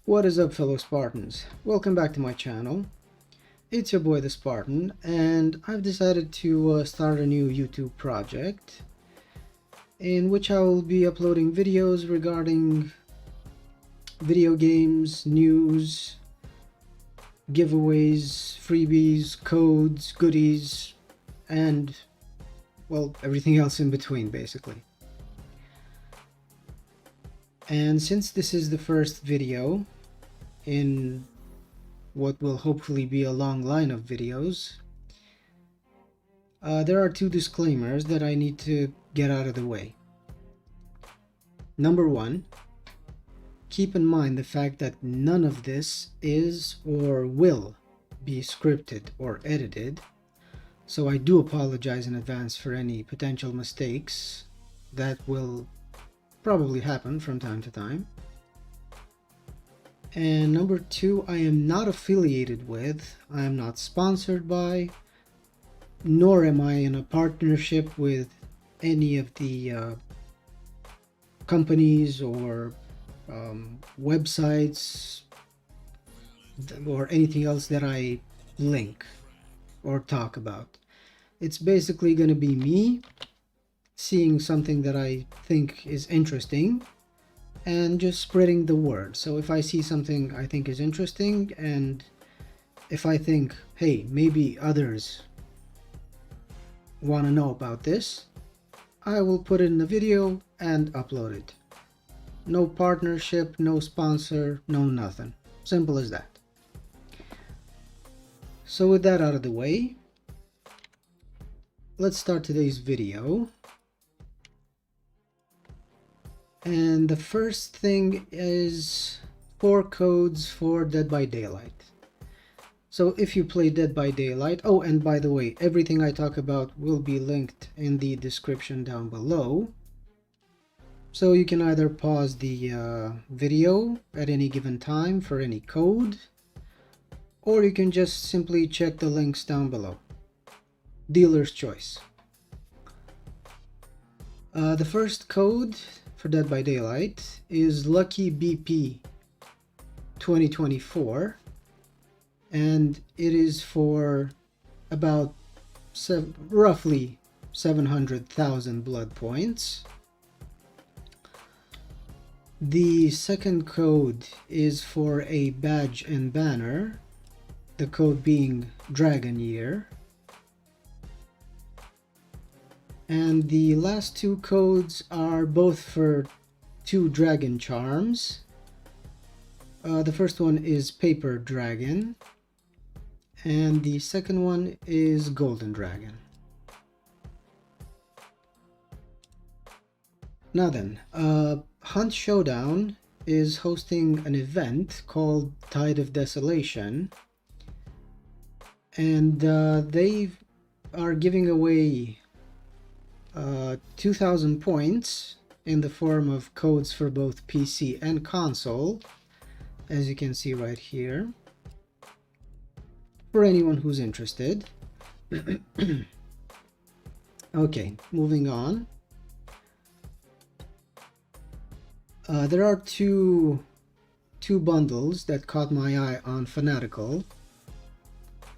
What is up, fellow Spartans? Welcome back to my channel. It's your boy the Spartan, and I've decided to start a new YouTube project in which I will be uploading videos regarding video games, news, giveaways, freebies, codes, goodies, and, well, everything else in between, basically. And since this is the first video in what will hopefully be a long line of videos, there are two disclaimers that I need to get out of the way. Number one, keep in mind the fact that none of this is or will be scripted or edited, so I do apologize in advance for any potential mistakes that will probably happen from time to time. And number two, I am not affiliated with, I am not sponsored by, nor am I in a partnership with any of the companies or websites or anything else that I link or talk about. It's basically going to be me seeing something that I think is interesting and just spreading the word. So if I see something I think is interesting, and if I think, hey, maybe others want to know about this, I will put it in the video and upload it. No partnership, no sponsor, no nothing. Simple as that. So with that out of the way, let's start today's video. And the first thing is 4 codes for Dead by Daylight. So if you play Dead by Daylight, oh, and by the way, everything I talk about will be linked in the description down below. So you can either pause the video at any given time for any code, or you can just simply check the links down below. Dealer's choice. The first code for Dead by Daylight is Lucky BP 2024, and it is for about roughly 700,000 blood points. The second code is for a badge and banner, the code being Dragon Year. And the last two codes are both for 2 dragon charms. The first one is Paper Dragon, and the second one is Golden Dragon. Now then, Hunt Showdown is hosting an event called Tide of Desolation, and they are giving away 2,000 points in the form of codes for both PC and console, as you can see right here, for anyone who's interested. Okay, moving on. There are two bundles that caught my eye on Fanatical.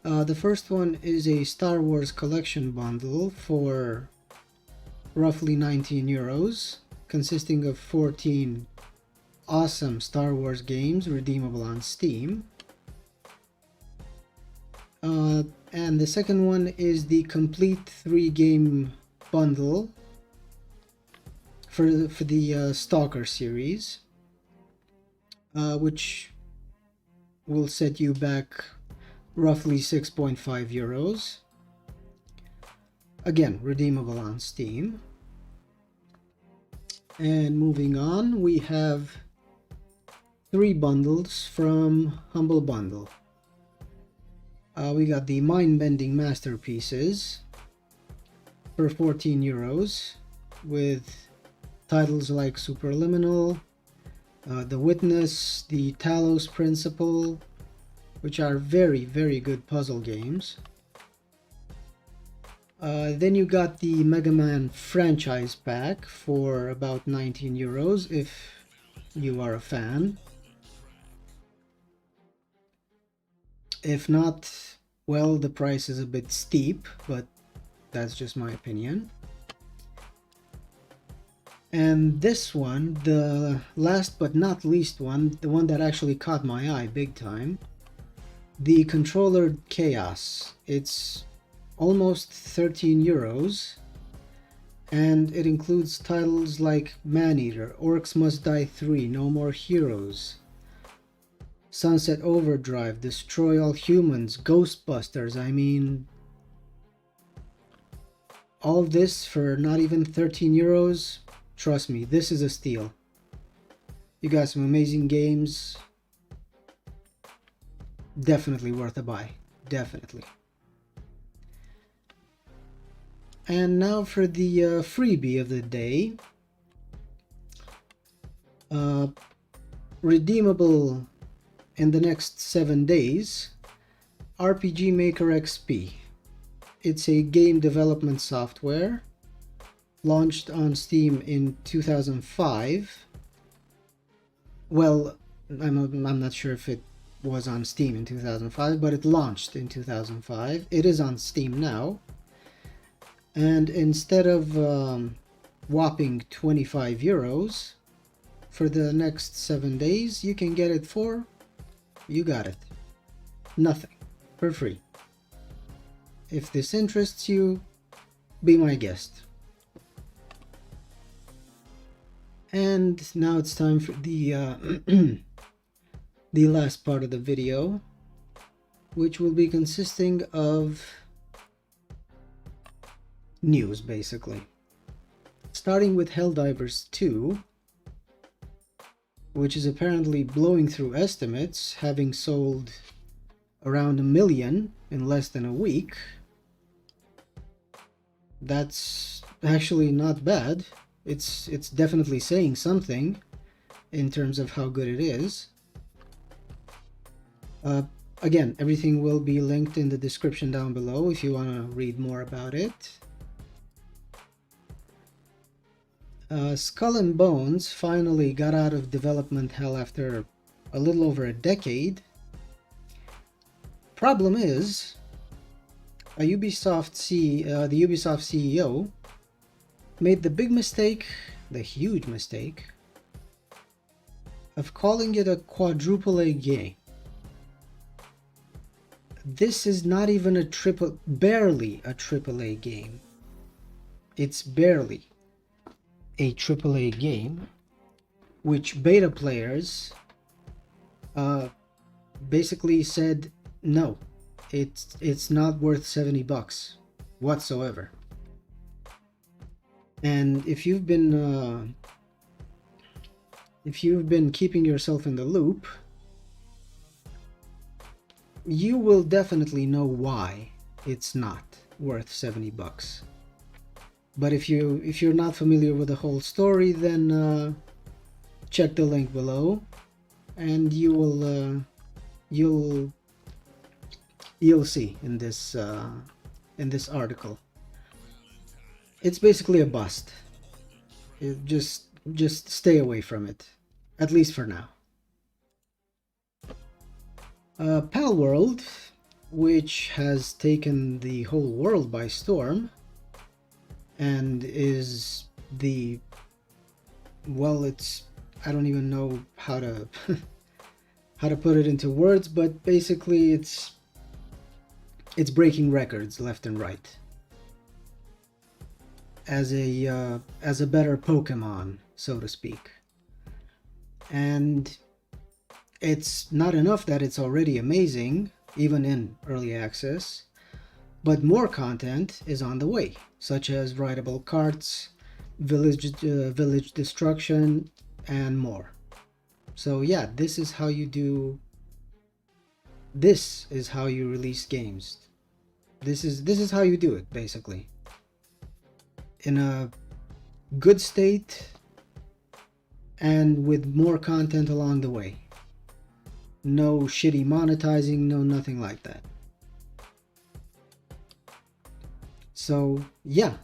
The first one is a Star Wars collection bundle for roughly 19 euros, consisting of 14 awesome Star Wars games redeemable on Steam. And the second one is the complete 3-game bundle for the Stalker series, which will set you back roughly 6.5 euros. Again, redeemable on Steam. And moving on, we have 3 bundles from Humble Bundle. We got the Mind-Bending Masterpieces for 14 euros, with titles like Superliminal, The Witness, the Talos Principle, which are very, very good puzzle games. Then you got the Mega Man franchise pack for about 19 euros if you are a fan. If not, well, the price is a bit steep, but that's just my opinion. And this one, the last but not least one, the one that actually caught my eye big time, the controller Chaos. It's almost 13 euros, and it includes titles like Maneater, Orcs Must Die 3, No More Heroes, Sunset Overdrive, Destroy All Humans, Ghostbusters. I mean, all this for not even 13 euros. Trust me, this is a steal. You got some amazing games. Definitely worth a buy. Definitely. And now for the freebie of the day. Redeemable in the next 7 days. RPG Maker XP. It's a game development software launched on Steam in 2005. Well, I'm not sure if it was on Steam in 2005, but it launched in 2005. It is on Steam now. And instead of whopping 25 euros for the next 7 days, you can get it for, you got it, nothing, for free. If this interests you, be my guest. And now it's time for the the last part of the video, which will be consisting of news, basically. Starting with Helldivers 2, which is apparently blowing through estimates, having sold around 1 million in less than a week. That's actually not bad. It's definitely saying something in terms of how good it is. Again, everything will be linked in the description down below if you want to read more about it. Skull and Bones finally got out of development hell after a little over a decade. Problem is, the Ubisoft CEO made the big mistake, the huge mistake, of calling it a quadruple A game. This is not even barely a triple A game. It's barely a triple A game, which beta players basically said no, it's not worth 70 bucks whatsoever. And if you've been keeping yourself in the loop, you will definitely know why it's not worth 70 bucks. But if you're not familiar with the whole story, then check the link below, and you'll see in this article. It's basically a bust. Just stay away from it, at least for now. Palworld, which has taken the whole world by storm, and is the, well, I don't even know how to how to put it into words, but basically it's breaking records left and right as a better Pokemon, so to speak. And it's not enough that it's already amazing, even in early access, but more content is on the way, such as rideable carts, village destruction, and more. So yeah, this is how you release games. This is how you do it, basically. In a good state and with more content along the way. No shitty monetizing, no nothing like that. So yeah,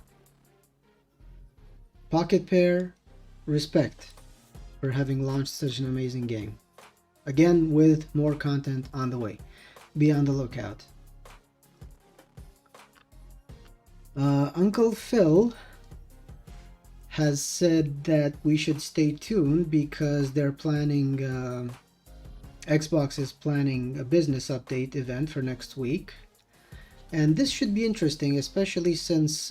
Pocket Pair, respect for having launched such an amazing game. Again, with more content on the way. be on the lookout. Uncle Phil has said that we should stay tuned because they're planning, Xbox is planning a business update event for next week. And this should be interesting, especially since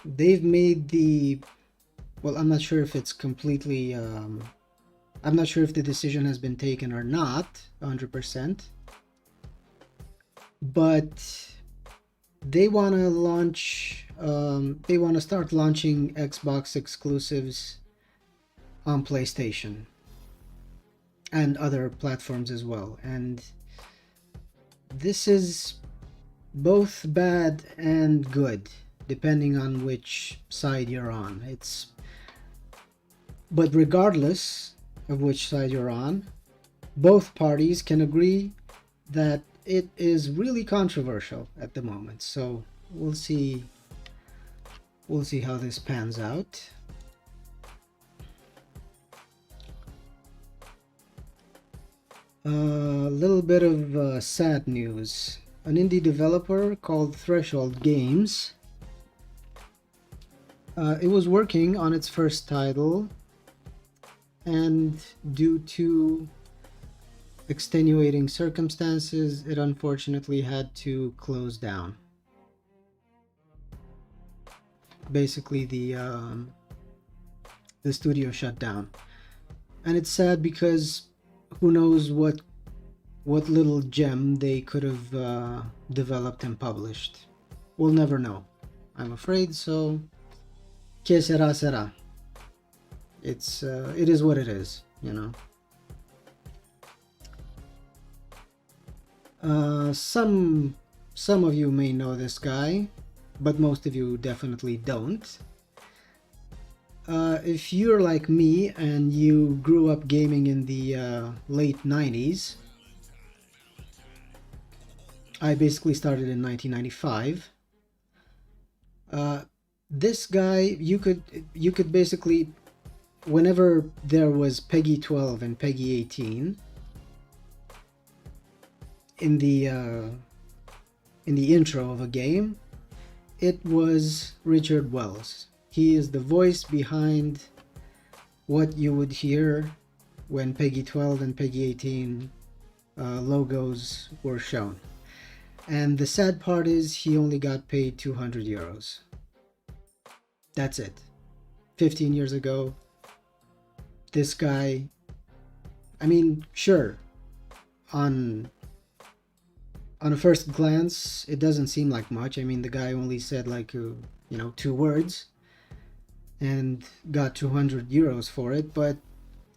they've made the, well, I'm not sure if it's completely, I'm not sure if the decision has been taken or not, 100%. But they want to launch, they want to start launching Xbox exclusives on PlayStation and other platforms as well. And this is both bad and good, depending on which side you're on. But regardless of which side you're on, both parties can agree that it is really controversial at the moment. So we'll see how this pans out. A little bit of sad news. An indie developer called Threshold Games, it was working on its first title, and due to extenuating circumstances, it unfortunately had to close down. Basically, the studio shut down, and it's sad because who knows what little gem they could have developed and published. We'll never know, I'm afraid. So, que sera sera. It is what it is, you know. Some of you may know this guy, but most of you definitely don't. If you're like me and you grew up gaming in the late 90s, I basically started in 1995. This guy, you could basically, whenever there was Peggy 12 and Peggy 18 in the intro of a game, it was Richard Wells. He is the voice behind what you would hear when Peggy 12 and Peggy 18 logos were shown. And the sad part is he only got paid 200 euros. That's it. 15 years ago, this guy, I mean, sure, on a first glance, it doesn't seem like much. I mean, the guy only said like, 2 words and got 200 euros for it, but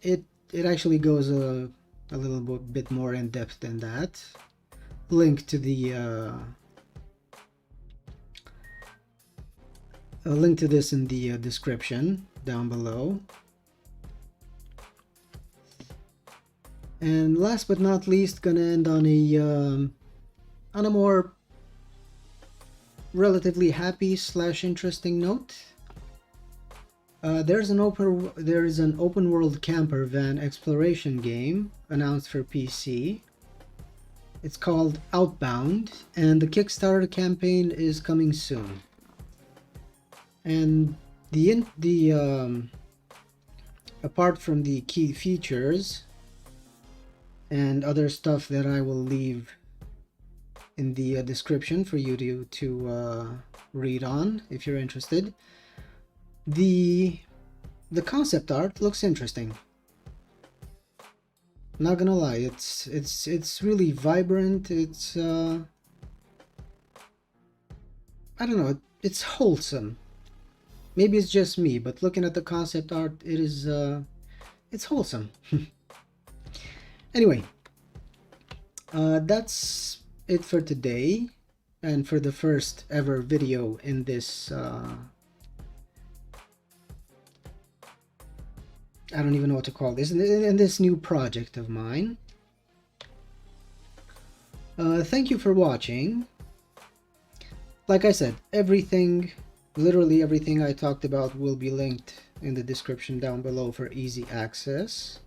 it actually goes a little bit more in depth than that. Link to the a link to this in the description down below. And last but not least, gonna end on a more relatively happy / interesting note. There is an open world camper van exploration game announced for PC. It's called Outbound, and the Kickstarter campaign is coming soon. And apart from the key features and other stuff that I will leave in the description for you to read on if you're interested, the concept art looks interesting. Not gonna lie, it's really vibrant. It's I don't know, it's wholesome. Maybe it's just me, but looking at the concept art, it's wholesome. Anyway, that's it for today, and for the first ever video in this I don't even know what to call this, in this new project of mine. Thank you for watching. Like I said, literally everything I talked about will be linked in the description down below for easy access.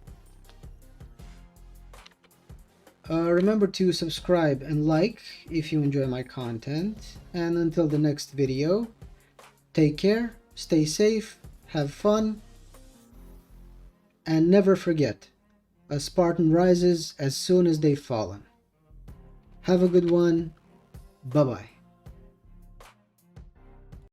Remember to subscribe and like if you enjoy my content. And until the next video, take care, stay safe, have fun, and never forget, a Spartan rises as soon as they've fallen. Have a good one. Bye-bye.